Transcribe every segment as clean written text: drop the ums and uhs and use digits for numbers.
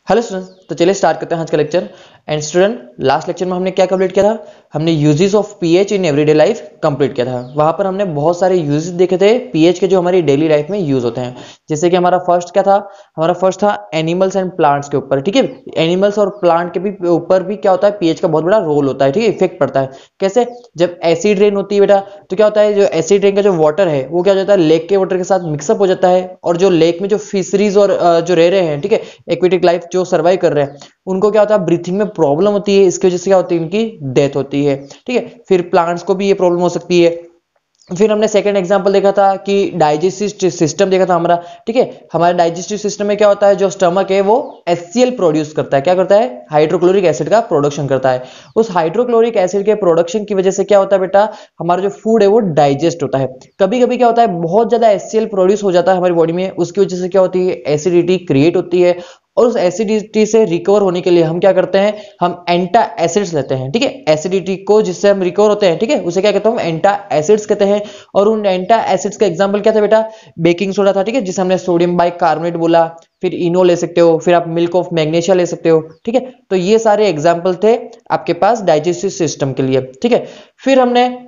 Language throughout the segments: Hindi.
हेलो स्टूडेंट्स, तो चलिए स्टार्ट करते हैं आज का lecture. And student, last lecture में हमने क्या कंप्लीट किया था? हमने uses of pH in everyday life complete किया था। वहां पर हमने बहुत सारे यूजेस देखे थे पीएच के जो हमारी डेली लाइफ में यूज होते हैं। जैसे कि हमारा फर्स्ट क्या था? हमारा फर्स्ट था एनिमल्स एंड प्लांट्स के ऊपर। ठीक है, एनिमल्स और प्लांट के भी ऊपर भी क्या होता है, पीएच का बहुत बड़ा रोल होता है। ठीक है, इफेक्ट पड़ता है। कैसे? जब एसिड रेन होती है बेटा, तो क्या होता है, जो एसिड रेन का जो वाटर है वो क्या हो जाता है, लेक के वाटर के साथ मिक्सअप हो जाता है। और जो लेक में जो फिशरीज और जो रह रहे हैं, ठीक है, एक्वेटिक लाइफ जो सर्वाइव कर रहे हैं, उनको क्या होता है, ब्रीथिंग में प्रॉब्लम होती है। इसकी वजह से क्या होती है, उनकी डेथ होती है। ठीक है, फिर प्लांट्स को भी ये प्रॉब्लम हो सकती है। फिर हमने सेकंड एग्जांपल देखा था कि डाइजेस्टिव सिस्टम देखा था हमारा। ठीक है, हमारे डाइजेस्टिव सिस्टम में क्या होता है, जो स्टमक है वो HCl प्रोड्यूस करता है। क्या करता है? हाइड्रोक्लोरिक एसिड का प्रोडक्शन करता है। उस हाइड्रोक्लोरिक एसिड के प्रोडक्शन की वजह से क्या होता है बेटा, हमारा जो फूड है वो डाइजेस्ट होता है। कभी कभी क्या होता है, बहुत ज्यादा HCl प्रोड्यूस हो जाता है हमारी बॉडी में, उसकी वजह से क्या होती है, एसिडिटी क्रिएट होती है। और उस एसिडिटी से रिकवर होने के लिए हम क्या करते हैं, हम एंटा एसिड्स लेते हैं। ठीक है, एसिडिटी को जिससे हम रिकवर होते हैं, ठीक है, उसे क्या कहते हैं, हम एंटा एसिड्स कहते हैं। और उन एंटा एसिड्स का एग्जांपल क्या था बेटा? बेकिंग सोडा था। ठीक है, जिसे हमने सोडियम बाइकार्बोनेट बोला। फिर इनो ले सकते हो, फिर आप मिल्क ऑफ मैग्नीशिया ले सकते हो। ठीक है, तो ये सारे एग्जाम्पल थे आपके पास डाइजेस्टिव सिस्टम के लिए। ठीक है, फिर हमने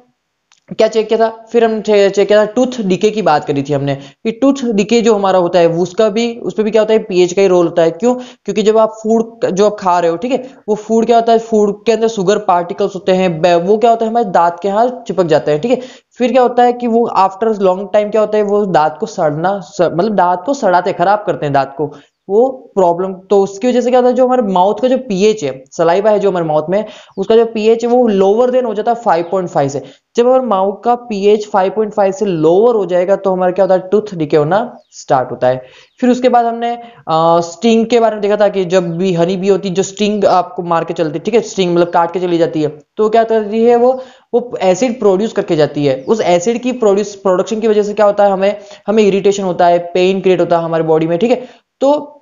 क्या चेक किया था? फिर हमने चेक किया था टूथ डिके की बात करी थी हमने कि टूथ डिके जो हमारा होता है उसका भी, उस पर भी क्या होता है, पीएच का ही रोल होता है। क्यों? क्योंकि जब आप फूड जो आप खा रहे हो, ठीक है, वो फूड क्या होता है, फूड के अंदर शुगर पार्टिकल्स होते हैं, वो क्या होता है, हमारे दांत के यहाँ चिपक जाते हैं। ठीक है, फिर क्या होता है कि वो आफ्टर लॉन्ग टाइम क्या होता है, वो दांत को सड़ना मतलब दांत को सड़ाते, खराब करते हैं दांत को, वो प्रॉब्लम। तो उसकी वजह से क्या होता है, जो हमारे माउथ का जो पीएच है, सलाइवा है जो हमारे माउथ में, उसका जो पीएच है वो लोअर देन हो जाता है 5.5 से। जब हमारे माउथ का पीएच 5.5 से लोअर हो जाएगा तो हमारा क्या होता है, टूथ डिके होना स्टार्ट होता है। फिर उसके बाद हमने स्टिंग के बारे में देखा था कि जब भी हनी बी होती है, जो स्टिंग आपको मार के चलती है, ठीक है, स्टिंग मतलब काट के चली जाती है, तो क्या करती है, वो एसिड प्रोड्यूस करके जाती है। उस एसिड की प्रोडक्शन की वजह से क्या होता है, हमें हमें इरिटेशन होता है, पेन क्रिएट होता है हमारी बॉडी में। ठीक है, तो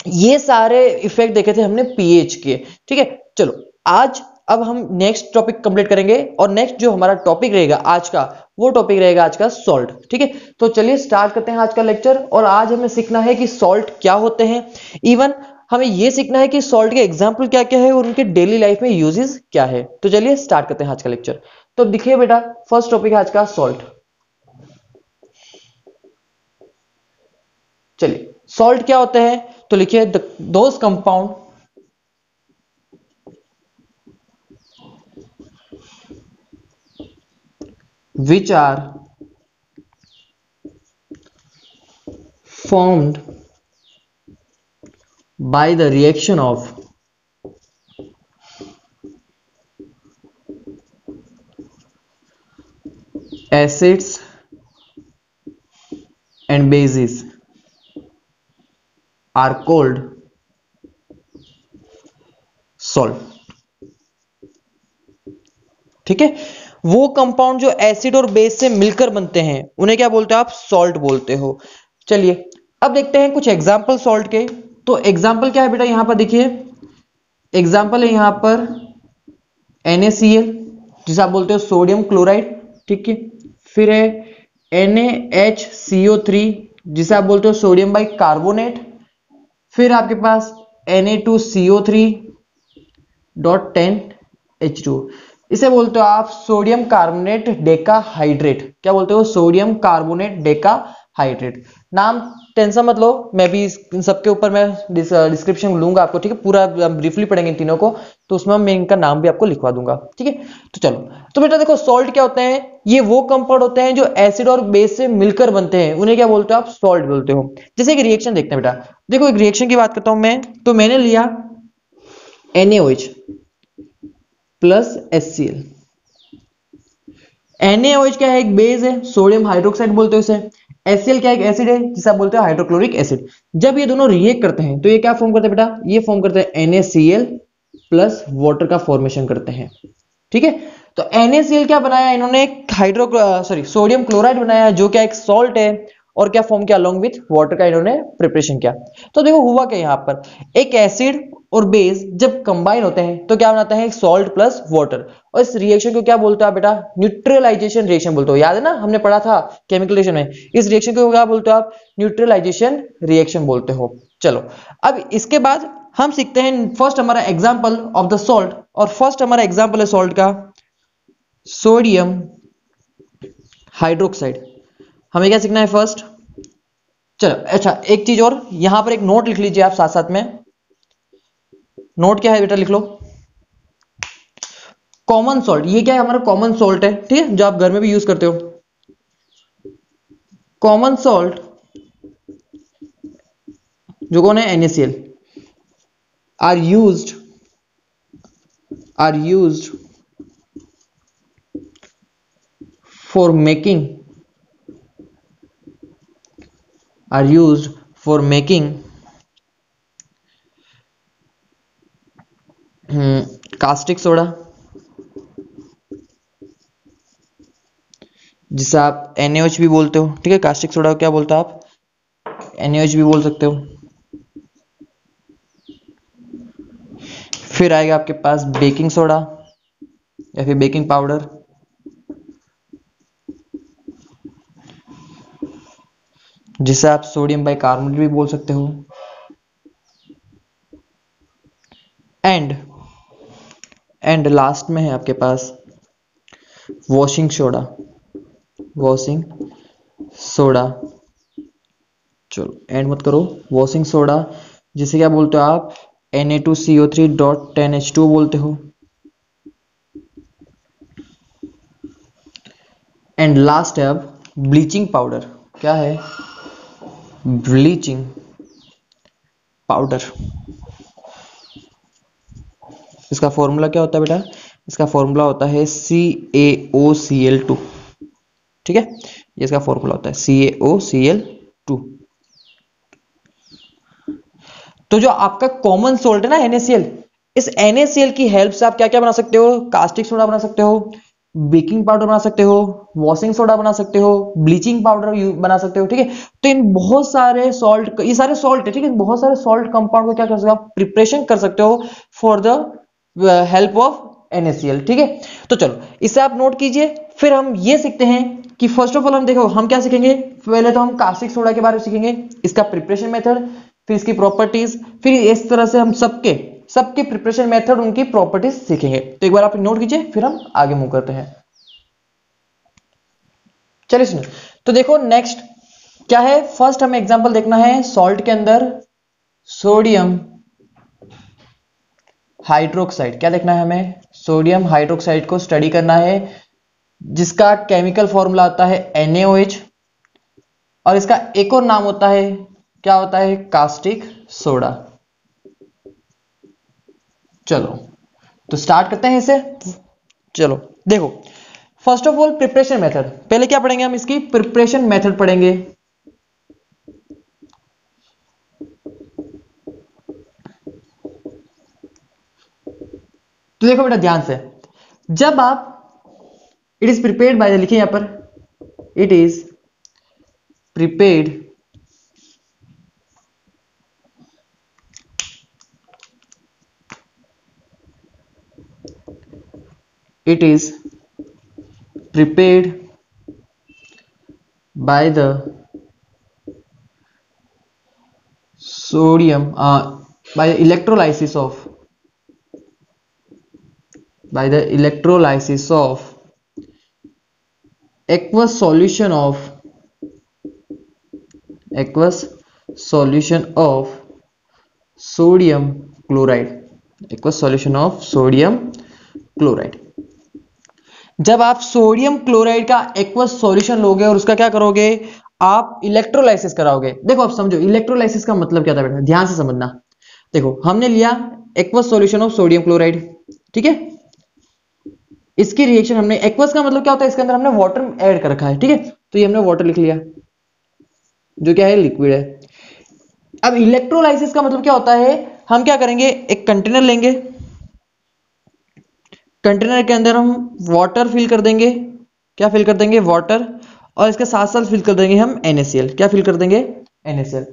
ये सारे इफेक्ट देखे थे हमने पीएच के। ठीक है, चलो आज अब हम नेक्स्ट टॉपिक कंप्लीट करेंगे। और नेक्स्ट जो हमारा टॉपिक रहेगा आज का, वो टॉपिक रहेगा आज का सॉल्ट। ठीक है, तो चलिए स्टार्ट करते हैं आज का लेक्चर। और आज हमें सीखना है कि सॉल्ट क्या होते हैं, इवन हमें यह सीखना है कि सॉल्ट के एग्जाम्पल क्या क्या है और उनके डेली लाइफ में यूजेस क्या है। तो चलिए स्टार्ट करते हैं आज का लेक्चर। तो देखिए बेटा, फर्स्ट टॉपिक है आज का सॉल्ट। चलिए, सॉल्ट क्या होते हैं? तो लिखिए, those compound which are formed by the reaction of acids and bases are called salt। ठीक है, वो कंपाउंड जो एसिड और बेस से मिलकर बनते हैं उन्हें क्या बोलते हो आप? सॉल्ट बोलते हो। चलिए अब देखते हैं कुछ एग्जांपल सॉल्ट के। तो एग्जांपल क्या है बेटा, यहां पर देखिए, एग्जांपल है यहां पर NaCl, जिसे आप बोलते हो सोडियम क्लोराइड। ठीक है, फिर है NaHCO3, जिसे आप बोलते हो सोडियम बाइकार्बोनेट। फिर आपके पास Na2CO3.10H2, इसे बोलते हो आप सोडियम कार्बोनेट डेकाहाइड्रेट। क्या बोलते हो? Sodium carbonate decahydrate. नाम टेंशन मत लो, मैं भी इन सबके ऊपर मैं डिस्क्रिप्शन लूंगा आपको। ठीक है, पूरा ब्रीफली पढ़ेंगे इन तीनों को, तो उसमें मैं इनका नाम भी आपको लिखवा दूंगा। ठीक है, तो चलो, तो बेटा देखो, सॉल्ट क्या होते हैं? ये वो कंपाउंड होते हैं जो एसिड और बेस से मिलकर बनते हैं, उन्हें क्या बोलते हो आप? सॉल्ट बोलते हो। जैसे एक रिएक्शन देखते हैं बेटा, देखो एक रिएक्शन की बात करता हूं मैं। तो मैंने लिया NaOH प्लस HCl। NaOH क्या है? एक बेस है, सोडियम हाइड्रोक्साइड बोलते हो इसे। HCl क्या है? एक एसिड है जिसे आप बोलते हो हाइड्रोक्लोरिक एसिड। जब ये दोनों रिएक्ट करते हैं तो ये क्या फॉर्म करते हैं बेटा? ये फॉर्म करते हैं NaCl प्लस वाटर का फॉर्मेशन करते हैं। ठीक है, तो NaCl क्या बनाया इन्होंने? एक सोडियम क्लोराइड बनाया, जो क्या एक सॉल्ट है। और क्या फॉर्म किया? अलोंग विथ वाटर का इन्होंने प्रिपरेशन किया। तो देखो हुआ क्या यहां पर, एक एसिड और बेस जब कंबाइन होते हैं तो क्या बनाता है? एक सॉल्ट प्लस वाटर। और इस रिएक्शन को क्या बोलते हो बेटा? न्यूट्रलाइजेशन रिएक्शन बोलते हो। याद है ना, हमने पढ़ा था केमिकल रिएक्शन में। इस रिएक्शन को क्या बोलते हो आप? न्यूट्रलाइजेशन रिएक्शन बोलते हो। चलो, अब इसके बाद हम सीखते हैं फर्स्ट हमारा एग्जाम्पल ऑफ द सॉल्ट, और फर्स्ट हमारा एग्जाम्पल है सॉल्ट का सोडियम हाइड्रोक्साइड। हमें क्या सीखना है फर्स्ट? चलो अच्छा, एक चीज और, यहां पर एक नोट लिख लीजिए आप साथ साथ में। नोट क्या है बेटा, लिख लो कॉमन सॉल्ट। ये क्या है? हमारा कॉमन सॉल्ट है, ठीक है, जो आप घर में भी यूज करते हो। कॉमन सॉल्ट जो कौन है? NaCl are used for making caustic soda, जिसे आप NaOH भी बोलते हो, ठीक है। कास्टिक सोडा को क्या बोलते हो आप? NaOH भी बोल सकते हो। फिर आएगा आपके पास बेकिंग सोडा या फिर बेकिंग पाउडर, जिसे आप सोडियम बाइकार्बोनेट भी बोल सकते हो। एंड लास्ट में है आपके पास वॉशिंग सोडा। चलो एंड मत करो, वॉशिंग सोडा, जिसे क्या बोलते हो आप? Na2CO3.10H2 बोलते हो। एंड लास्ट है अब ब्लीचिंग पाउडर। क्या है? Bleaching powder. इसका फॉर्मूला क्या होता है बेटा? इसका फॉर्मूला होता है CaOCl2, ठीक है, ये इसका फॉर्मूला होता है CaOCl2। तो जो आपका कॉमन सोल्ट है ना NaCl, इस NaCl की हेल्प से आप क्या क्या बना सकते हो? कास्टिक सोडा बना सकते हो, बेकिंग पाउडर बना सकते हो, वॉशिंग सोडा बना सकते हो, ब्लीचिंग पाउडर बना सकते हो, ठीक है। तो इन बहुत सारे सॉल्ट, ये सारे सॉल्ट है, ठीक है, बहुत सारे सॉल्ट कंपाउंड को क्या कर सकते हो आप? प्रिपरेशन कर सकते हो for the help of NaCl, ठीक है। तो चलो इसे आप नोट कीजिए। फिर हम ये सीखते हैं कि फर्स्ट ऑफ ऑल हम देखो हम क्या सीखेंगे। पहले तो हम कास्टिक सोडा के बारे में सीखेंगे, इसका प्रिपरेशन मेथड, फिर इसकी प्रॉपर्टीज, फिर इस तरह से हम सबके प्रिपरेशन मेथड, उनकी प्रॉपर्टीज सीखेंगे। तो एक बार आप नोट कीजिए, फिर हम आगे मूव करते हैं। चलिए सुनो, तो देखो नेक्स्ट क्या है। फर्स्ट हमें एग्जांपल देखना है सॉल्ट के अंदर सोडियम हाइड्रोक्साइड। क्या देखना है हमें? सोडियम हाइड्रोक्साइड को स्टडी करना है, जिसका केमिकल फॉर्मूला होता है NaOH, और इसका एक और नाम होता है, क्या होता है? Caustic soda. चलो तो स्टार्ट करते हैं इसे। चलो देखो, first of all preparation method, पहले क्या पढ़ेंगे हम? इसकी प्रिपरेशन मेथड पढ़ेंगे। तो देखो बेटा ध्यान से, जब आप इट इज प्रिपेयर्ड बाय, लिखिए यहां पर, it is prepared by the sodium by the electrolysis of aqueous solution of sodium chloride। जब आप सोडियम क्लोराइड का एक्वस सॉल्यूशन लोगे और उसका क्या करोगे? आप इलेक्ट्रोलाइसिस कराओगे। देखो आप समझो इलेक्ट्रोलाइसिस का मतलब क्या था बेटा, ध्यान से समझना। देखो हमने लिया aqueous solution of sodium chloride, ठीक है, इसकी रिएक्शन हमने, एक्वस का मतलब क्या होता है? इसके अंदर हमने वाटर ऐड कर रखा है, ठीक है, तो ये हमने वाटर लिख लिया, जो क्या है? लिक्विड है। अब इलेक्ट्रोलाइसिस का मतलब क्या होता है? हम क्या करेंगे? एक कंटेनर लेंगे, कंटेनर के अंदर हम वाटर फिल कर देंगे। क्या फिल कर देंगे? वाटर। और इसके साथ साथ फिल कर देंगे हम NaCl। क्या फिल कर देंगे? NaCl।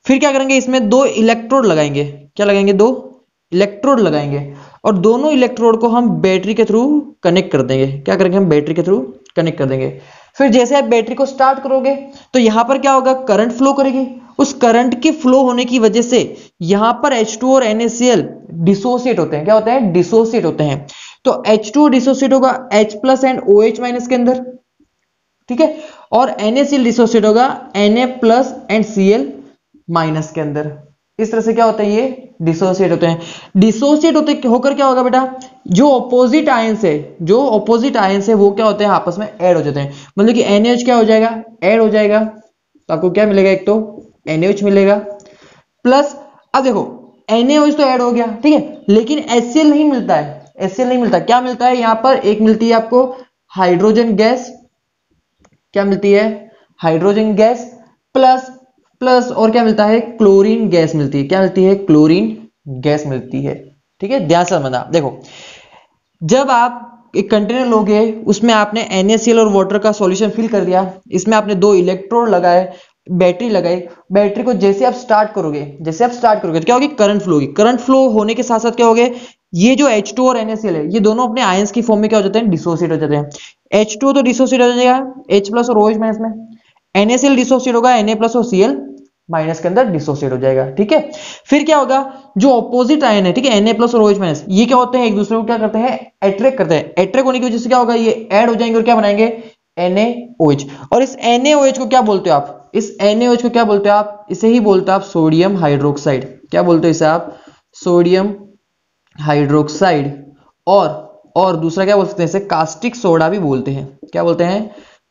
फिर क्या करेंगे? इसमें दो इलेक्ट्रोड लगाएंगे। क्या लगाएंगे? दो इलेक्ट्रोड लगाएंगे, और दोनों इलेक्ट्रोड को हम बैटरी के थ्रू कनेक्ट कर देंगे। क्या करेंगे? हम बैटरी के थ्रू कनेक्ट कर देंगे। फिर जैसे आप बैटरी को स्टार्ट करोगे तो यहां पर क्या होगा? करंट फ्लो करेगी, उस करंट के फ्लो होने की वजह से यहां पर H2 और NaCl डिसोसिएट होते हैं। क्या होते हैं? डिसोसिएट होते हैं। तो H2 डिसोसिएट होगा H plus and OH minus के अंदर, ठीक है, और NaCl डिसोसिएट होगा Na plus and Cl minus के अंदर। इस तरह से क्या होता है? ये डिसोसिएट होते हैं। डिसोसिएट होते होकर क्या होगा बेटा? जो ऑपोजिट आयंस है, जो ऑपोजिट आयंस है वो क्या होते हैं? आपस में ऐड हो जाते हैं। मतलब कि NaOH क्या हो जाएगा? ऐड हो जाएगा। तो आपको क्या मिलेगा? एक तो NaOH मिलेगा प्लस, अब देखो NaOH तो ऐड हो गया, ठीक है, लेकिन HCl नहीं मिलता है। HCl नहीं मिलता। क्या मिलता है यहां पर? एक मिलती है आपको हाइड्रोजन गैस। क्या मिलती है? हाइड्रोजन गैस प्लस प्लस और क्या मिलता है? क्लोरीन गैस मिलती है। क्या मिलती है? क्लोरीन गैस मिलती है। ठीक है, ध्यान से समझना। देखो, जब आप एक कंटेनर लोगे, उसमें आपने NaCl और वाटर का सॉल्यूशन फिल कर दिया, इसमें आपने 2 इलेक्ट्रोड लगाए, बैटरी लगाई, बैटरी को जैसे आप स्टार्ट करोगे, तो क्या होगी? करंट फ्लो होगी। करंट फ्लो होने के साथ साथ क्या होगे? ये जो H2 और NaCl है, ये दोनों अपने आयंस की फॉर्म में क्या हो जाते हैं? डिसोसिएट हो जाते हैं। H2 तो डिसोसिएट हो जाएगा H प्लस और OH माइनस में, NaCl डिसोसिएट होगा Na प्लस और Cl माइनस के अंदर डिसोसिएट हो जाएगा। ठीक है, फिर क्या होगा? जो ऑपोजिट आयन है, ठीक है, Na प्लस और OH माइनस, ये क्या होते हैं? एक दूसरे को क्या करते हैं? अट्रैक्ट करते हैं। अट्रैक्ट होने की वजह से क्या होगा? ये ऐड हो जाएंगे और क्या बनाएंगे? NaOH। और इस NaOH को क्या बोलते हो आप? इस NaOH को क्या बोलते हो आप? इसे ही बोलते हो आप सोडियम हाइड्रोक्साइड। क्या बोलते हो इसे आप? Sodium hydroxide. और दूसरा क्या बोल सकते हैं? इसे कास्टिक सोडा भी बोलते हैं। क्या बोलते हैं?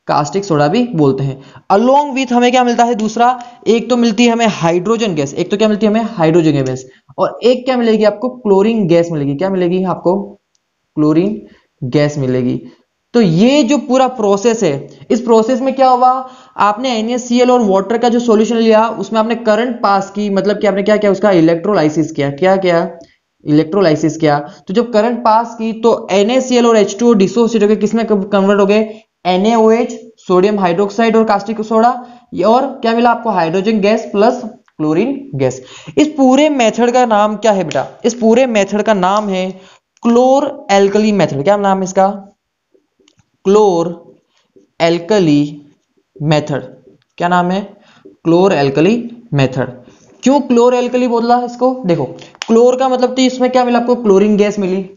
कास्टिक सोडा भी बोलते हैं। अलोंग विथ हमें क्या मिलता है? दूसरा, एक तो मिलती है हमें हाइड्रोजन गैस, एक तो क्या मिलती है हमें? हाइड्रोजन गैस, और एक क्या मिलेगी आपको? क्लोरीन गैस मिलेगी। क्या मिलेगी आपको? क्लोरीन गैस मिलेगी। तो ये जो पूरा प्रोसेस है, इस प्रोसेस में क्या हुआ? आपने NaCl और वाटर का जो सॉल्यूशन लिया, उसमें आपने करंट पास की, मतलब कि आपने क्या किया? उसका इलेक्ट्रोलाइसिस किया। क्या किया? इलेक्ट्रोलाइसिस किया। तो जब करंट पास की तो NaCl और H2O डिसोसिएट हो गए, किसमें कन्वर्ट हो गए? NaOH, सोडियम हाइड्रोक्साइड और कास्टिक सोडा, और क्या मिला आपको? Hydrogen gas plus chlorine gas. इस पूरे मेथड का नाम क्या है बेटा? इस पूरे मेथड का नाम है क्लोर एल्कली मेथड। क्या नाम है इसका? क्लोर एल्कली मेथड। क्या नाम है? क्लोर एल्कली मेथड। क्यों क्लोर एल्कली बोला इसको? देखो, क्लोर का मतलब तो इसमें क्या मिला आपको? क्लोरीन गैस मिली।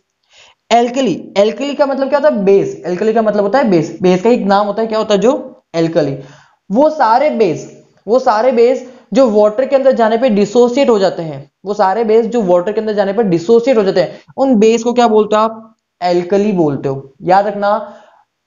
एल्कली, एल्कली का मतलब क्या होता है? बेस। एल्कली का मतलब होता है बेस। बेस का एक नाम होता है, क्या होता है? जो एल्कली। वो सारे बेस जो वाटर के अंदर जाने पे डिसोसिएट हो जाते हैं, वो सारे बेस जो वाटर के अंदर जाने पर डिसोसिएट हो जाते हैं, उन बेस को क्या बोलते हो आप? एल्कली बोलते हो। याद रखना,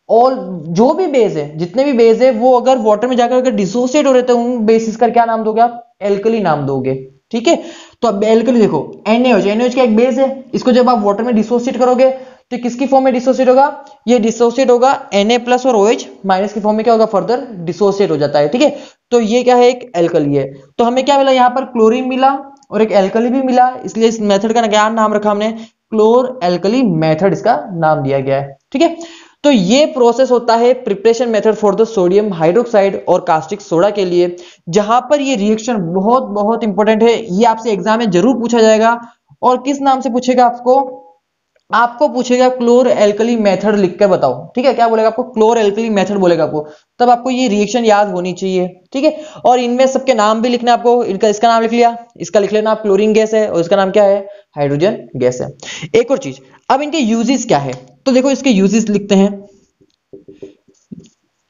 और जो भी बेस है, जितने भी बेस है, वो अगर वाटर में जाकर अगर डिसोसिएट हो रहे थे, उन बेसिस का क्या नाम दोगे आप? एल्कली नाम दोगे। ठीक है, तो अब एल्कली देखो, NaOH का एक बेस है, इसको जब आप वाटर में डिसोसिएट करोगे तो किसकी फॉर्म में डिसोसिएट होगा? ये डिसोसिएट होगा Na प्लस और OH माइनस की फॉर्म में। क्या होगा? फर्दर डिसोसिएट हो जाता है। ठीक है, तो ये क्या है? एक एल्कली है। तो हमें क्या मिला यहाँ पर? क्लोरीन मिला और एक एल्कली भी मिला, इसलिए इस मेथड का क्या नाम रखा हमने? क्लोर एल्कली मेथड इसका नाम दिया गया है। ठीक है, तो ये प्रोसेस होता है preparation method for the sodium hydroxide और कास्टिक सोडा के लिए, जहां पर ये रिएक्शन बहुत बहुत इंपॉर्टेंट है। ये आपसे एग्जाम में जरूर पूछा जाएगा। और किस नाम से पूछेगा आपको? आपको पूछेगा क्लोर एल्कली मेथड लिख कर बताओ। ठीक है, क्या बोलेगा आपको? क्लोर एल्कली मेथड बोलेगा आपको। तब आपको ये रिएक्शन याद होनी चाहिए। ठीक है, और इनमें सबके नाम भी लिखना आपको। इनका, इसका नाम लिख लिया, इसका लिख लेना आप, क्लोरीन गैस है, और इसका नाम क्या है? हाइड्रोजन गैस है। एक और चीज, अब इनके यूजेस क्या है? तो देखो, इसके यूजेस लिखते हैं।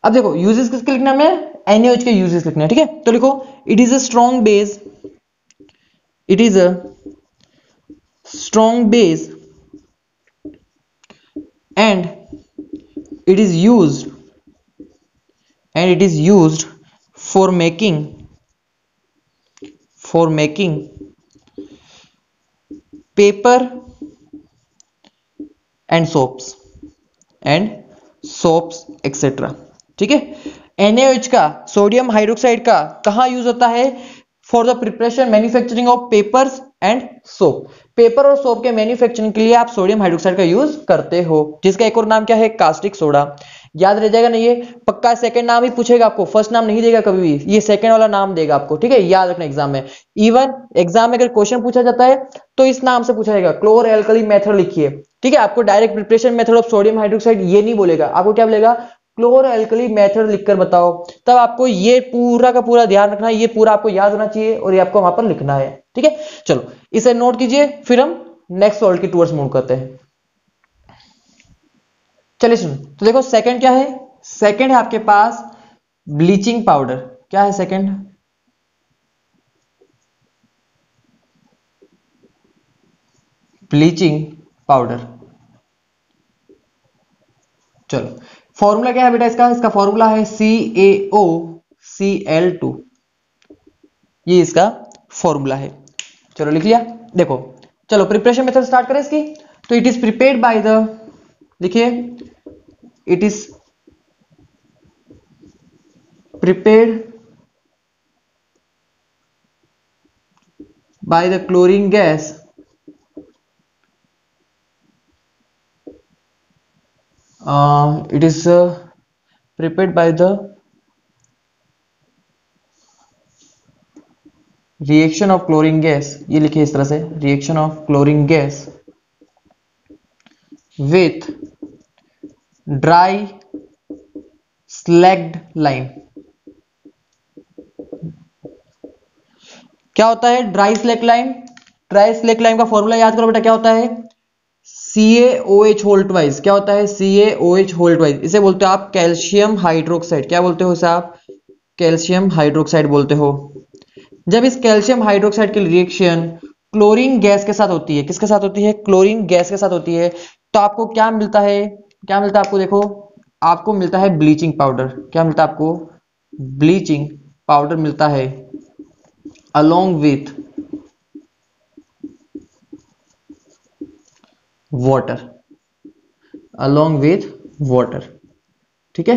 अब देखो, यूजेस किसके लिखना है? NaOH के यूजेस लिखने हैं। ठीक है, तो लिखो, it is a strong base, it is a strong base and it is used for making paper and soaps etc. ठीक है, NaOH का, सोडियम हाइड्रोक्साइड का कहां यूज होता है? For the preparation manufacturing of papers and soap. Paper और सोप के मैन्युफैक्चरिंग के लिए आप सोडियम हाइड्रोक्साइड का यूज करते हो, जिसका एक और नाम क्या है? Caustic soda. याद रह जाएगा नहीं? ये पक्का सेकंड नाम ही पूछेगा आपको, फर्स्ट नाम नहीं देगा कभी भी, ये सेकंड वाला नाम देगा आपको। ठीक है, याद रखना एग्जाम में। इवन एग्जाम में अगर क्वेश्चन पूछा जाता है तो इस नाम से पूछा जाएगा, क्लोर एल्कली मेथड लिखिए। ठीक है, आपको direct preparation method of sodium hydroxide ये नहीं बोलेगा, आपको क्या बोलेगा? क्लोरो एल्कली मेथड लिखकर बताओ। तब आपको ये पूरा का पूरा ध्यान रखना है, ये पूरा आपको याद होना चाहिए और ये आपको वहां पर लिखना है। ठीक है, चलो इसे नोट कीजिए, फिर हम नेक्स्ट सॉल्ट की टूवर्ड्स मूव करते हैं। चलिए सुन, तो देखो सेकंड क्या है, सेकंड है आपके पास ब्लीचिंग पाउडर। क्या है सेकंड? Bleaching powder. चलो फॉर्मूला क्या है बेटा इसका? इसका फॉर्मूला है CaOCl2, ये इसका फॉर्मूला है। चलो लिख लिया। देखो चलो प्रिपरेशन मेथड स्टार्ट करें इसकी। तो it is prepared by the, देखिए it is prepared by the chlorine gas it is prepared by the reaction of chlorine gas, ये लिखिए इस तरह से, reaction of chlorine gas with dry slacked lime। क्या होता है dry slaked lime? Dry slaked lime का फॉर्मूला याद करो बेटा, क्या होता है? CaOH whole twice. क्या होता है? CaOH whole twice. इसे बोलते हो आप कैल्शियम हाइड्रोक्साइड। क्या बोलते हो इसे आप? कैल्शियम हाइड्रोक्साइड बोलते हो। जब इस कैल्शियम हाइड्रोक्साइड की रिएक्शन क्लोरीन गैस के साथ होती है, किसके साथ होती है? क्लोरीन गैस के साथ होती है, तो आपको क्या मिलता है? क्या मिलता है आपको? देखो आपको मिलता है ब्लीचिंग पाउडर। क्या मिलता है आपको? ब्लीचिंग पाउडर मिलता है along with water, along with water. ठीक है,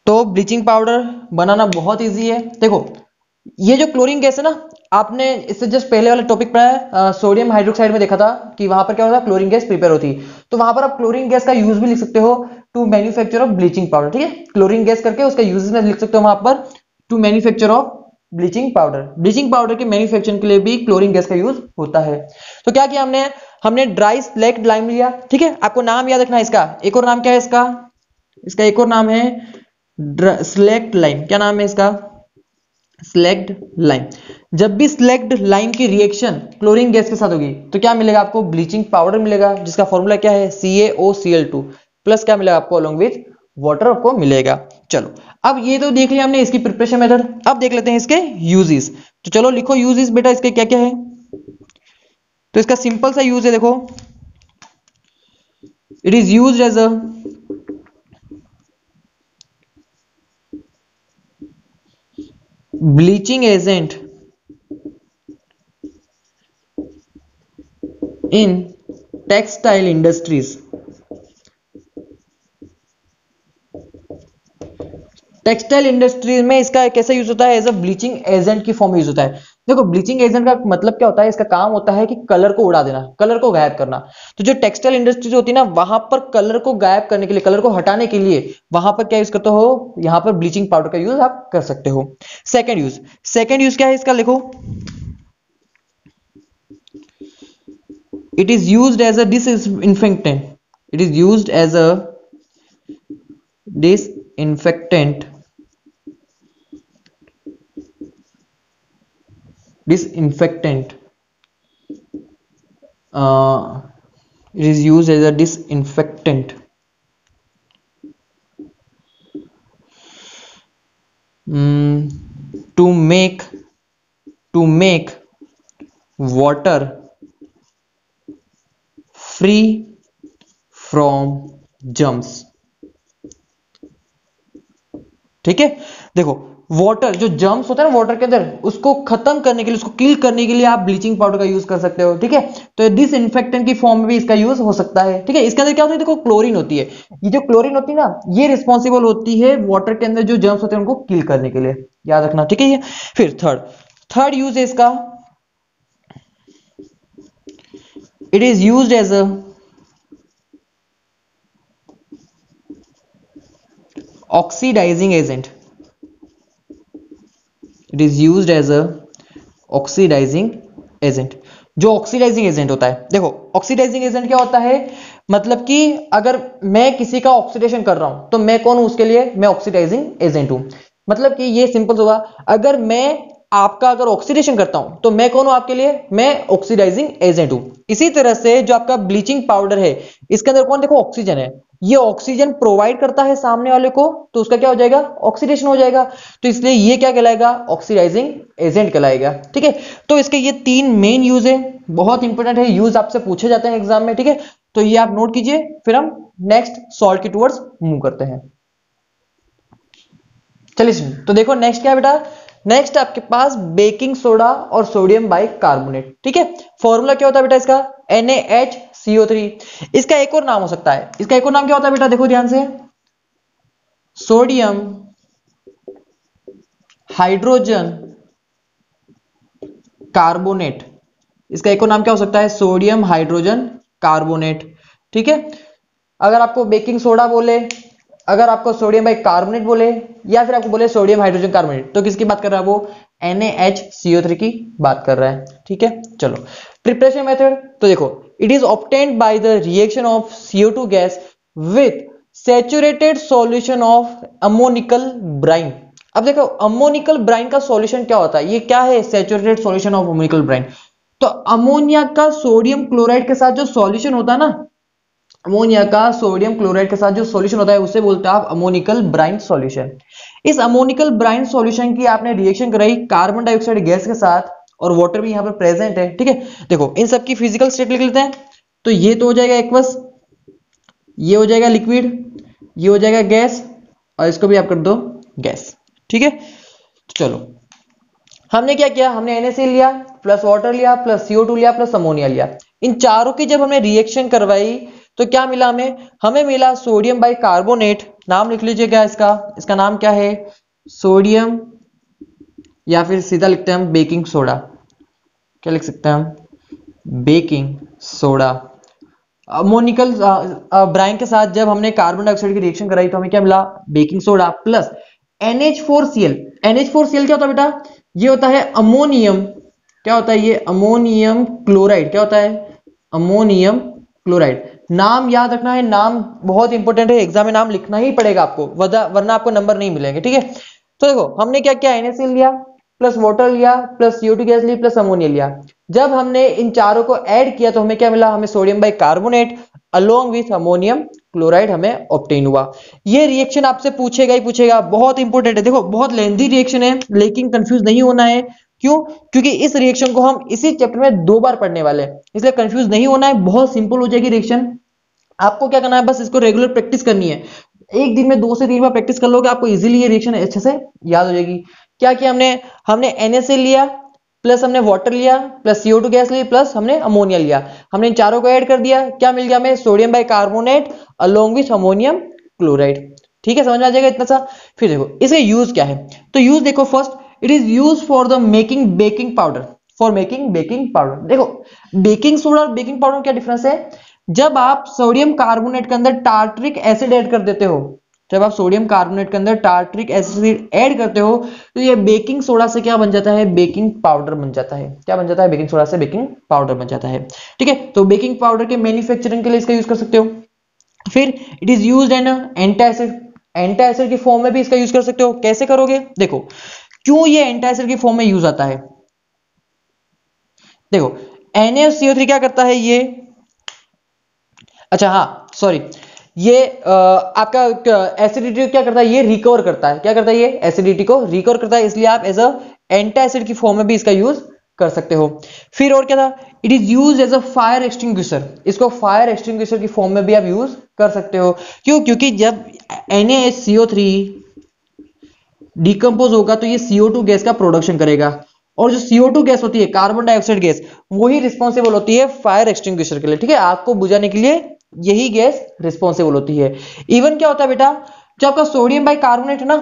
तो ब्लीचिंग पाउडर बनाना बहुत इजी है। देखो ये जो क्लोरीन गैस है ना, आपने इससे जस्ट पहले वाले टॉपिक पढ़ा है, सोडियम हाइड्रोक्साइड में देखा था कि वहां पर क्या होता है? क्लोरीन गैस प्रिपेयर होती है। तो वहां पर आप क्लोरीन गैस का यूज भी लिख सकते हो to manufacture of bleaching powder. ठीक है, क्लोरीन गैस करके उसका यूज में लिख सकते हो वहां पर to manufacture of bleaching powder. Bleaching powder के मैन्युफैक्चरिंग के लिए भी क्लोरीन गैस का यूज होता है। तो क्या किया हमने? हमने ड्राई स्लैक्ड लाइम लिया। ठीक है, आपको नाम याद रखना है इसका। एक और नाम क्या है इसका? इसका एक और नाम है स्लैक्ड लाइम। क्या नाम है इसका? Slaked lime. जब भी स्लैक्ड लाइम की रिएक्शन क्लोरीन गैस के साथ होगी तो क्या मिलेगा आपको? ब्लीचिंग पाउडर मिलेगा, जिसका फॉर्मूला क्या है? CaOCl2 प्लस क्या मिलेगा आपको? अलोंग विथ वाटर आपको मिलेगा। चलो अब ये तो देख लिया हमने इसकी प्रिपरेशन मेथड, अब देख लेते हैं इसके यूजेस। तो चलो लिखो यूजेस बेटा इसके क्या क्या है। तो इसका सिंपल सा यूज है, देखो it is used as a bleaching agent in textile industries। Textile industries में इसका कैसे यूज होता है? एज अ ब्लीचिंग एजेंट की फॉर्म में यूज होता है। देखो ब्लीचिंग एजेंट का मतलब क्या होता है? इसका काम होता है कि कलर को उड़ा देना, कलर को गायब करना। तो जो टेक्सटाइल इंडस्ट्रीज होती है ना, वहां पर कलर को गायब करने के लिए, कलर को हटाने के लिए वहां पर क्या यूज करते हो? यहां पर ब्लीचिंग पाउडर का यूज आप कर सकते हो। सेकेंड यूज क्या है इसका? लिखो it is used as a disinfectant। it is used as a disinfectant it is used as a disinfectant to make water free from germs। ठीक है, देखो वाटर जो जर्म्स होता है ना वाटर के अंदर, उसको खत्म करने के लिए, उसको किल करने के लिए आप ब्लीचिंग पाउडर का यूज कर सकते हो। ठीक है, तो डिसइंफेक्टेंट की फॉर्म में भी इसका यूज हो सकता है। ठीक है, इसके अंदर क्या होता है? देखो क्लोरीन होती है, ये जो क्लोरीन होती है ना, ये रिस्पॉन्सिबल होती है वाटर के अंदर जो जर्म्स होते हैं उनको किल करने के लिए, याद रखना। ठीक है, ये फिर थर्ड यूज है इसका, it is used as a oxidizing agent. It is used as a oxidizing agent. जो ऑक्सीडाइजिंग एजेंट होता है, देखो ऑक्सीडाइजिंग एजेंट क्या होता है? मतलब कि अगर मैं किसी का ऑक्सीडेशन कर रहा हूं तो मैं कौन हूं उसके लिए, मैं ऑक्सीडाइजिंग एजेंट हूं। मतलब कि ये सिंपल होगा, अगर मैं आपका अगर ऑक्सीडेशन करता हूं तो मैं कौन हूं आपके लिए, मैं ऑक्सीडाइजिंग एजेंट हूं। इसी तरह से जो आपका ब्लीचिंग पाउडर है, इसके अंदर कौन, देखो ऑक्सीजन है, ये ऑक्सीजन प्रोवाइड करता है सामने वाले को, तो उसका क्या हो जाएगा, ऑक्सीडेशन हो जाएगा। तो इसलिए ये क्या कहलाएगा, ऑक्सीडाइजिंग एजेंट कहलाएगा। ठीक है, तो इसके ये तीन मेन यूज है, बहुत इंपॉर्टेंट है, यूज आपसे पूछे जाते हैं एग्जाम में। ठीक है, तो ये आप नोट कीजिए, फिर हम नेक्स्ट सॉल्ट की टुवर्ड्स मूव करते हैं। चलिए तो देखो नेक्स्ट क्या है बेटा, नेक्स्ट आपके पास बेकिंग सोडा और सोडियम बाइकार्बोनेट। ठीक है, फॉर्मूला क्या होता है बेटा इसका, NaHCO3। इसका एक और नाम हो सकता है, इसका एक और नाम क्या होता है बेटा, देखो ध्यान से, सोडियम हाइड्रोजन कार्बोनेट। इसका एक और नाम क्या हो सकता है, सोडियम हाइड्रोजन कार्बोनेट। ठीक है, अगर आपको बेकिंग सोडा बोले, अगर आपको सोडियम बाइकार्बोनेट बोले, या फिर आपको बोले सोडियम हाइड्रोजन कार्बोनेट, तो किसकी बात कर रहा है वो, NaHCO3 की बात कर रहा है। ठीक है, चलो प्रिपरेशन मेथड, तो देखो it is obtained by the reaction of CO2 gas with saturated solution of ammoniacal brine. अब देखो अमोनिकल ब्राइन का सॉल्यूशन क्या होता है, ये क्या है, saturated solution of ammoniacal brine. तो अमोनिया का सोडियम क्लोराइड के साथ जो सॉल्यूशन होता है ना, अमोनिया का सोडियम क्लोराइड के साथ जो सॉल्यूशन होता है उसे बोलते हैं आप अमोनिकल ब्राइन सॉल्यूशन। इस अमोनिकल ब्राइन सॉल्यूशन की आपने रिएक्शन कराई कार्बन डाइऑक्साइड गैस के साथ, और वाटर भी यहां पर प्रेजेंट है। ठीक है, देखो इन सब की फिजिकल स्टेट लिख लेते हैं। तो ये तो हो जाएगा एक्वस, ये हो जाएगा लिक्विड, ये हो जाएगा गैस, और इसको भी आप कर दो गैस। ठीक है, तो चलो हमने क्या किया, हमने NaCl लिया प्लस वाटर लिया प्लस CO2 लिया प्लस अमोनिया लिया। इन चारों की जब हमने रिएक्शन करवाई तो क्या मिला हमें, हमें मिला सोडियम बाइकार्बोनेट। नाम लिख लीजिएगा इसका, इसका नाम क्या है, सोडियम, या फिर सीधा लिखते हैं हम बेकिंग सोडा। क्या लिख सकते हैं हम, बेकिंग सोडा। अमोनिकल ब्राइन के साथ जब हमने कार्बन डाइऑक्साइड की रिएक्शन कराई तो हमें क्या मिला, baking soda plus NH4Cl। NH4Cl क्या होता है बेटा, ये होता है अमोनियम, क्या होता है ये, अमोनियम क्लोराइड। क्या होता है, अमोनियम क्लोराइड। नाम याद रखना है, नाम बहुत इंपॉर्टेंट है, एग्जाम में नाम लिखना ही पड़ेगा आपको, वरना आपको नंबर नहीं मिलेंगे। ठीक है, तो देखो हमने क्या किया, NaCl लिया प्लस वाटर लिया प्लस CO2 गैस ली प्लस अमोनिया लिया। जब हमने इन चारों को ऐड किया तो हमें क्या मिला, हमें sodium bicarbonate along with ammonium chloride हमें ऑब्टेन हुआ। ये रिएक्शन आपसे पूछेगा ही पूछेगा, बहुत इंपॉर्टेंट है। देखो बहुत लेंथी रिएक्शन है, लेकिन कंफ्यूज नहीं होना है। क्यों, क्योंकि इस रिएक्शन को हम इसी चैप्टर में 2 बार पढ़ने वाले हैं, इसलिए कंफ्यूज नहीं होना है, बहुत सिंपल हो जाएगी रिएक्शन। आपको क्या करना है, बस इसको रेगुलर प्रैक्टिस करनी है, एक दिन में 2 से 3 बार प्रैक्टिस कर लोगे, आपको इजीली ये रिएक्शन अच्छे से याद हो जाएगी। क्या किया हमने, हमने NaCl लिया प्लस हमने वाटर लिया प्लस CO2 गैस ली प्लस हमने अमोनिया लिया, हमने इन चारों को ऐड कर दिया, क्या मिल गया हमें, sodium bicarbonate along with ammonium chloride. ठीक है, समझ में आ जाएगा इतना सा। फिर देखो इसका यूज क्या है, तो यूज देखो, first it is use for the making baking powder, for making baking powder. देखो बेकिंग सोडा और बेकिंग पाउडर में क्या डिफरेंस है, जब आप सोडियम कार्बोनेट के अंदर टार्ट्रिक एसिड ऐड कर देते हो, जब आप सोडियम कार्बोनेट के अंदर टार्ट्रिक एसिड ऐड करते हो तो ये बेकिंग सोडा से क्या बन जाता है, बेकिंग पाउडर बन जाता है। क्या बन जाता है, बेकिंग सोडा से बेकिंग पाउडर बन जाता है। ठीक है, तो बेकिंग पाउडर के मैन्युफैक्चरिंग के लिए इसका यूज कर सकते हो। फिर it is used in antacid, antacid की फॉर्म में भी इसका यूज कर सकते हो। कैसे करोगे, देखो क्यों ये एंटासिड की फॉर्म में यूज आता है। देखो NaCO3 क्या करता है ये, अच्छा हाँ सॉरी, ये आपका एसिडिटी क्या करता है, ये रिकवर करता है। क्या करता है, ये एसिडिटी को रिकवर करता है, इसलिए आप एज अ एंटासिड की फॉर्म में भी इसका यूज कर सकते हो। फिर और क्या था, it is use as a fire extinguisher, इसको फायर एक्सटिंग्विशर की फॉर्म में भी आप यूज कर सकते हो। क्यों, क्योंकि जब NaCO3 डिकम्पोज होगा तो ये CO2 गैस का प्रोडक्शन करेगा, और जो CO2 गैस होती है कार्बन डाइऑक्साइड गैस, वही रिस्पॉन्सिबल होती है फायर एक्सटिंग्विशर के लिए। ठीक है, आग को बुझाने के लिए यही गैस रिस्पॉन्सिबल होती है। इवन क्या होता है बेटा, जो आपका सोडियम बाइकार्बोनेट है ना,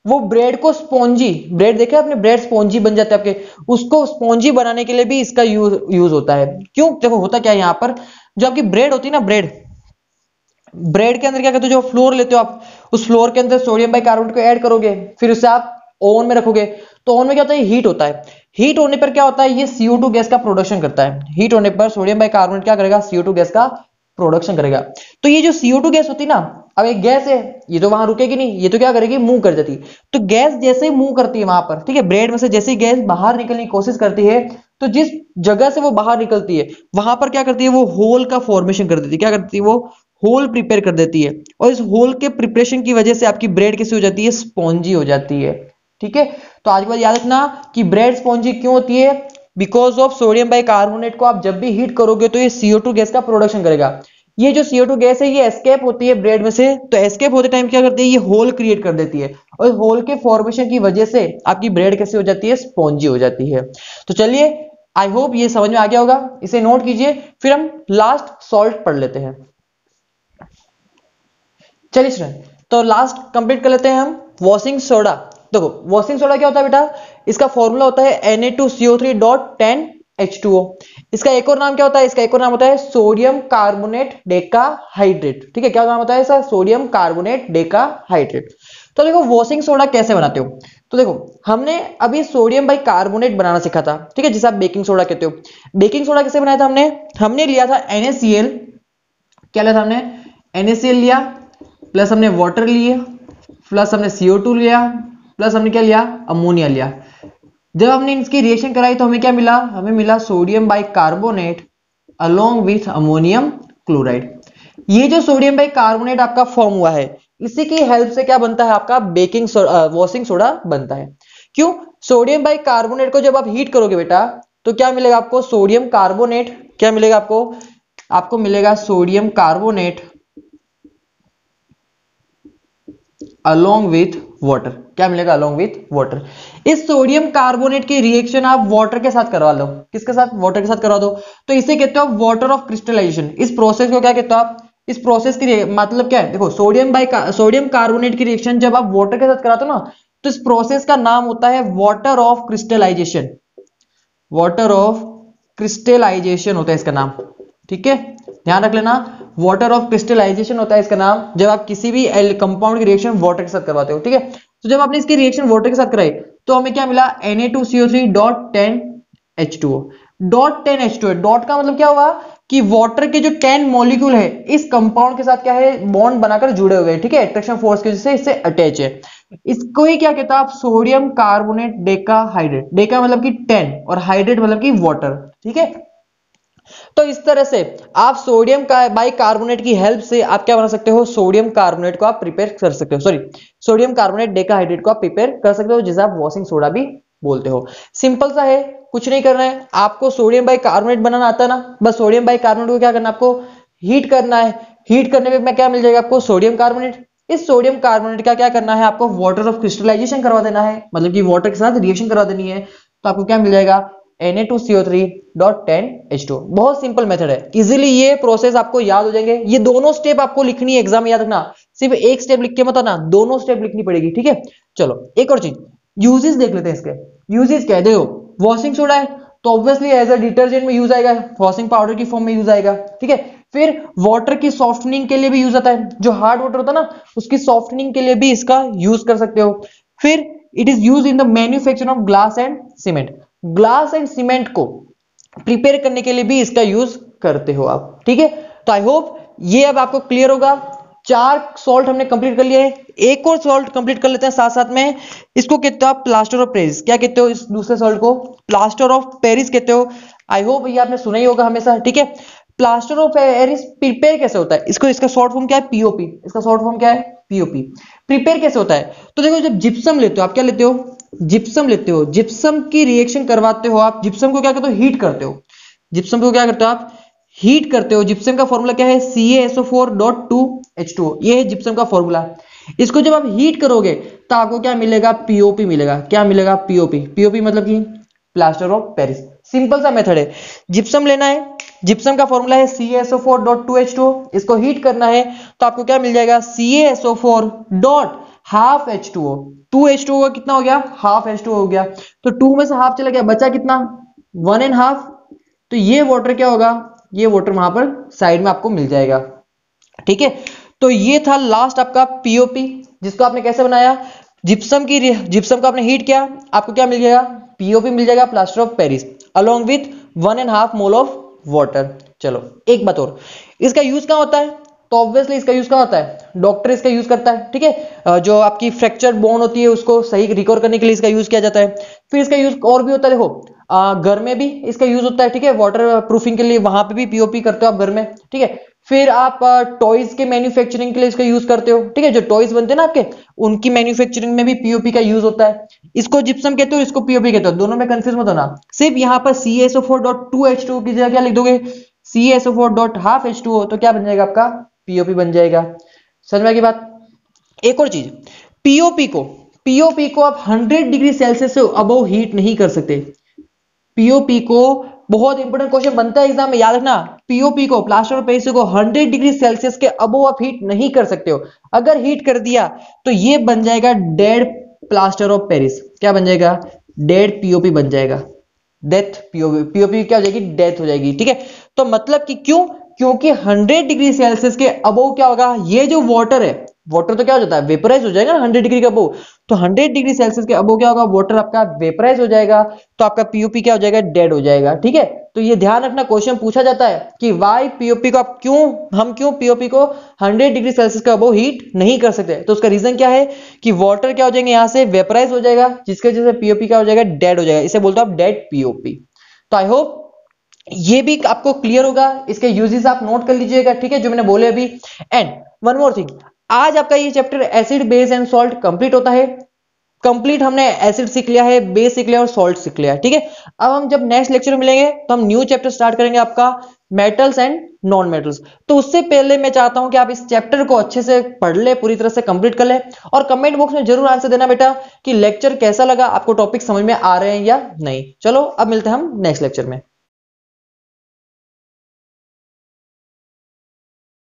वो ब्रेड को स्पॉन्जी, ब्रेड देखे आपने, ब्रेड स्पॉन्जी बन जाता है आपके, उसको स्पॉन्जी बनाने के लिए भी इसका यूज होता है। क्यों, देखो होता क्या है यहाँ पर, जो आपकी ब्रेड होती है ना, ब्रेड के अंदर क्या करते हो, जो फ्लोर लेते हो आप, उस फ्लोर के अंदर सोडियम बाइकार्बोनेट को ऐड करोगे, फिर उसे आप ओवन में रखोगे, तो ओवन में क्या होता है, हीट होता है। हीट होने पर क्या होता है, ये CO2 गैस का प्रोडक्शन करता है। हीट होने पर सोडियम बाइकार्बोनेट क्या करेगा, CO2 गैस का प्रोडक्शन करेगा। तो ये जो CO2 गैस होती है ना, अब एक गैस है, ये तो वहां रुकेगी नहीं, ये तो क्या करेगी, मूव कर जाती। तो गैस जैसे ही मूव करती है वहां पर, ठीक है, ब्रेड में से जैसे ही गैस बाहर निकलने की कोशिश करती है, तो जिस जगह से वो बाहर निकलती है वहां पर क्या करती है, वो होल का फॉर्मेशन कर देती है। क्या करती है, वो होल प्रिपेयर कर देती है, और इस होल के प्रिपरेशन की वजह से आपकी ब्रेड कैसी हो जाती है, स्पॉन्जी हो जाती है। ठीक है, तो आज के बाद याद रखना कि ब्रेड स्पॉन्जी क्यों होती है, बिकॉज ऑफ सोडियम बाइकार्बोनेट को आप जब भी हीट करोगे तो ये CO2 गैस का प्रोडक्शन करेगा। ये जो CO2 गैस है ये एस्केप होती है ब्रेड में से, तो एस्केप होते टाइम क्या करती है, ये होल क्रिएट कर देती है, और इस होल के फॉर्मेशन की वजह से आपकी ब्रेड कैसी हो जाती है, स्पॉन्जी हो जाती है। तो चलिए, आई होप ये समझ में आ गया होगा, इसे नोट कीजिए, फिर हम लास्ट सॉल्ट पढ़ लेते हैं। चलिए स्टूडेंट, तो लास्ट कंप्लीट कर लेते हैं हम वॉशिंग सोडा। देखो वॉशिंग सोडा क्या होता है बेटा, इसका फॉर्मूला होता है Na2CO3.10H2O। इसका एक और नाम क्या होता है, इसका एक और नाम होता है सोडियम कार्बोनेट डेकाहाइड्रेट। ठीक है, क्या नाम होता है इसका, सोडियम कार्बोनेट डेकाहाइड्रेट। तो देखो वॉशिंग सोडा कैसे बनाते हो, तो देखो हमने अभी सोडियम बाइकार्बोनेट बनाना सीखा था, ठीक है, जिसे आप बेकिंग सोडा कहते हो। बेकिंग सोडा कैसे बनाया था हमने लिया था NaCl, क्या लिया था हमने, NaCl लिया, प्लस हमने वाटर लिए, प्लस हमने CO2 लिया, प्लस हमने क्या लिया, अमोनिया लिया। जब हमने इसकी रिएक्शन कराई तो हमें क्या मिला, हमें मिला sodium bicarbonate along with ammonium chloride. ये जो सोडियम बाइकार्बोनेट आपका फॉर्म हुआ है, इसी की हेल्प से क्या बनता है, आपका बेकिंग वॉशिंग सोडा बनता है। क्यों, सोडियम बाइकार्बोनेट को जब आप हीट करोगे बेटा तो क्या मिलेगा आपको, सोडियम कार्बोनेट, क्या मिलेगा आपको मिलेगा sodium carbonate along with water. क्या मिलेगा, अलोंग विथ वाटर। इस सोडियम कार्बोनेट की रिएक्शन आप वाटर के साथ करवा लो, किसके साथ, वाटर के साथ करवा दो, तो इसे कहते हो वाटर ऑफ क्रिस्टलाइजेशन। इस प्रोसेस को क्या कहते हो आप, इस प्रोसेस की मतलब क्या है, देखो सोडियम कार्बोनेट की रिएक्शन जब आप वाटर के साथ कराते हो ना, तो इस प्रोसेस का नाम होता है water of crystallization. Water of crystallization होता है इसका नाम, ठीक है, ध्यान रख लेना, वाटर ऑफ क्रिस्टलाइजेशन होता है इसका नाम, जब आप किसी भी कंपाउंड की रिएक्शन वाटर के साथ करवाते हो। ठीक है, तो जब आपने इसकी रिएक्शन वाटर के साथ कराई तो हमें क्या मिला, Na2CO3.10H2O। .10H2O, डॉट का मतलब क्या हुआ कि वाटर के जो 10 मॉलिक्यूल है इस कंपाउंड के साथ क्या है, बॉन्ड बनाकर जुड़े हुए हैं। ठीक है, अट्रैक्शन फोर्स की वजह से इससे अटैच है। इसको ही क्या कहता है आप, सोडियम कार्बोनेट डेकाहाइड्रेट। डेका मतलब कि 10 और हाइड्रेट मतलब कि वाटर। ठीक है, तो इस तरह से आप सोडियम का बाइकार्बोनेट की हेल्प से आप क्या बना सकते हो, सोडियम कार्बोनेट को आप प्रिपेयर कर सकते हो, सॉरी सोडियम कार्बोनेट डेकाहाइड्रेट को आप प्रिपेयर कर सकते हो, जिसे आप वॉशिंग सोडा भी बोलते हो। सिंपल सा है, कुछ नहीं करना है आपको, सोडियम बाइकार्बोनेट बनाना आता है ना, बस सोडियम बाइकार्बोनेट को क्या करना है, आपको हीट करना है। हीट करने में क्या मिल जाएगा आपको, सोडियम कार्बोनेट। इस सोडियम कार्बोनेट का क्या करना है, आपको वाटर ऑफ क्रिस्टलाइजेशन करवा देना है, मतलब कि वाटर के साथ रिएक्शन करवा देनी है, तो आपको क्या मिल जाएगा, Na2CO3.10H2O। बहुत सिंपल मेथड है, इजीली ये प्रोसेस आपको याद हो जाएंगे। ये दोनों स्टेप आपको लिखनी है, एग्जाम में याद रखना, सिर्फ एक स्टेप लिख के मत आना, दोनों स्टेप लिखनी पड़ेगी। ठीक है, चलो एक और चीज, यूजेस देख लेते हैं इसके। यूजेस क्या है, देखो वॉशिंग सोडा है तो ऑब्वियसली एज अ डिटर्जेंट में यूज आएगा, वॉशिंग पाउडर की फॉर्म में यूज आएगा। ठीक है, फिर वाटर की सॉफ्टनिंग के लिए भी यूज आता है, जो हार्ड वाटर होता है ना उसकी सॉफ्टनिंग के लिए भी इसका यूज कर सकते हो। फिर it is use in the manufacture of glass and cement. Glass and cement को प्रिपेयर करने के लिए भी इसका यूज करते हो आप। ठीक है, तो आई होप ये अब आपको क्लियर होगा। 4 सॉल्ट हमने कंप्लीट कर लिए हैं, एक और सॉल्ट कंप्लीट कर लेते हैं साथ साथ में। इसको कहते हो आप प्लास्टर ऑफ पेरिस। क्या कहते हो इस दूसरे सॉल्ट को, प्लास्टर ऑफ पेरिस कहते हो। आई होप ये आपने सुना ही होगा हमेशा। ठीक है, प्लास्टर ऑफ पेरिस प्रिपेयर कैसे होता है, इसको इसका शॉर्ट फॉर्म क्या है, पीओपी। इसका शॉर्ट फॉर्म क्या है, पीओपी। प्रिपेयर कैसे होता है, तो देखो जब जिप्सम लेते हो आप, क्या लेते हो, जिप्सम लेते हो, जिप्सम की रिएक्शन करवाते हो आप, जिप्सम को क्या करते हो, हीट करते हो। जिप्सम को क्या करते हो आप, हीट करते हो। जिप्सम का फॉर्मूला क्या है, CaSO4.2H2O। ये है जिप्सम का फॉर्मूला। इसको जब आप हीट करोगे तो आपको क्या मिलेगा, पीओपी मिलेगा। क्या मिलेगा, पीओपी। पीओपी मतलब कि प्लास्टर ऑफ पेरिस। सिंपल सा मेथड है, जिप्सम लेना है, जिप्सम का फॉर्मूला है CaSO4.2H2O। इसको हीट करना है तो आपको क्या मिल जाएगा, CaSO4.12H2O। 2H2O कितना हो गया, हाफ H2O हो गया, तो 2 में से हाफ चला गया, बचा कितना, 1.5। तो ये वाटर क्या होगा, ये वाटर वहां पर साइड में आपको मिल जाएगा। ठीक है, तो ये था लास्ट आपका पीओपी, जिसको आपने कैसे बनाया, जिप्सम को आपने हीट किया, आपको क्या मिल जाएगा, पीओपी मिल जाएगा, plaster of Paris, along with 1.5 mole of water. चलो एक बात और, इसका यूज कहाँ होता है? तो ऑब्वियसली इसका यूज कहाँ होता है? डॉक्टर इसका यूज करता है, ठीक है। जो आपकी फ्रैक्चर बोन होती है उसको सही रिकवर करने के लिए इसका यूज किया जाता है। फिर इसका यूज और भी होता है, देखो घर में भी इसका यूज होता है, ठीक है, वाटर प्रूफिंग के लिए, वहां पे भी पीओपी करते हो आप घर में, ठीक है। फिर आप टॉयज के मैन्युफैक्चरिंग के लिए इसका यूज करते हो, ठीक है, जो टॉयज बनते हैं ना आपके, उनकी मैन्युफैक्चरिंग में भी पीओपी का यूज होता है। इसको जिप्सम कहते हो, इसको पीओपी कहते हो, दोनों में कंफ्यूज मत होना। सिर्फ यहाँ पर CaSO4.2H2 की जगह क्या लिख दोगे? CaSO4.12H2O, तो क्या बन जाएगा आपका? पीओपी बन जाएगा। समझ में आ गई बात? एक और चीज, पीओपी को आप 100 डिग्री सेल्सियस से अबव हीट नहीं कर सकते। पीओपी को, बहुत इंपॉर्टेंट क्वेश्चन बनता है एग्जाम में, याद रखना, पीओपी को, प्लास्टर ऑफ पेरिस को 100 डिग्री सेल्सियस के अबव आप हीट नहीं कर सकते हो। अगर हीट कर दिया तो ये बन जाएगा डेड प्लास्टर ऑफ पेरिस। क्या बन जाएगा? डेड पीओपी बन जाएगा। डेथ पीओपी क्या हो जाएगी? डेथ हो जाएगी, ठीक है। तो मतलब कि क्यों? क्योंकि 100 डिग्री सेल्सियस के अबव क्या होगा? ये जो वाटर है, वाटर तो क्या हो जाता है? वेपराइज हो जाएगा ना 100 डिग्री के अबव। तो 100 डिग्री सेल्सियस के अबव क्या होगा? वाटर आपका वेपराइज हो जाएगा, तो आपका पीओपी क्या हो जाएगा? डेड हो जाएगा, ठीक है। तो ये ध्यान रखना, क्वेश्चन पूछा जाता है कि वाई पीओपी को आप हम क्यों पीओपी को 100 डिग्री सेल्सियस के अबव हीट नहीं कर सकते? तो उसका रीजन क्या है कि वाटर क्या हो जाएंगे? यहां से वेपराइज हो जाएगा, जिसकी वजह से पीओपी क्या हो जाएगा? डेड हो जाएगा। इसे बोलते हो आप डेड पीओपी। तो आई होप ये भी आपको क्लियर होगा। इसके यूजेस आप नोट कर लीजिएगा, ठीक है, जो मैंने बोले अभी। एंड वन मोर थिंग, आज आपका ये chapter acid base and salt complete होता है। कंप्लीट हमने एसिड सीख लिया है, बेस सीख लिया और सॉल्ट सीख लिया है, ठीक है। अब हम जब नेक्स्ट लेक्चर में मिलेंगे तो हम न्यू चैप्टर स्टार्ट करेंगे आपका मेटल्स एंड नॉन मेटल्स। तो उससे पहले मैं चाहता हूं कि आप इस चैप्टर को अच्छे से पढ़ ले, पूरी तरह से कंप्लीट कर ले, और कमेंट बॉक्स में जरूर आंसर देना बेटा कि लेक्चर कैसा लगा, आपको टॉपिक समझ में आ रहे हैं या नहीं। चलो अब मिलते हैं हम नेक्स्ट लेक्चर में।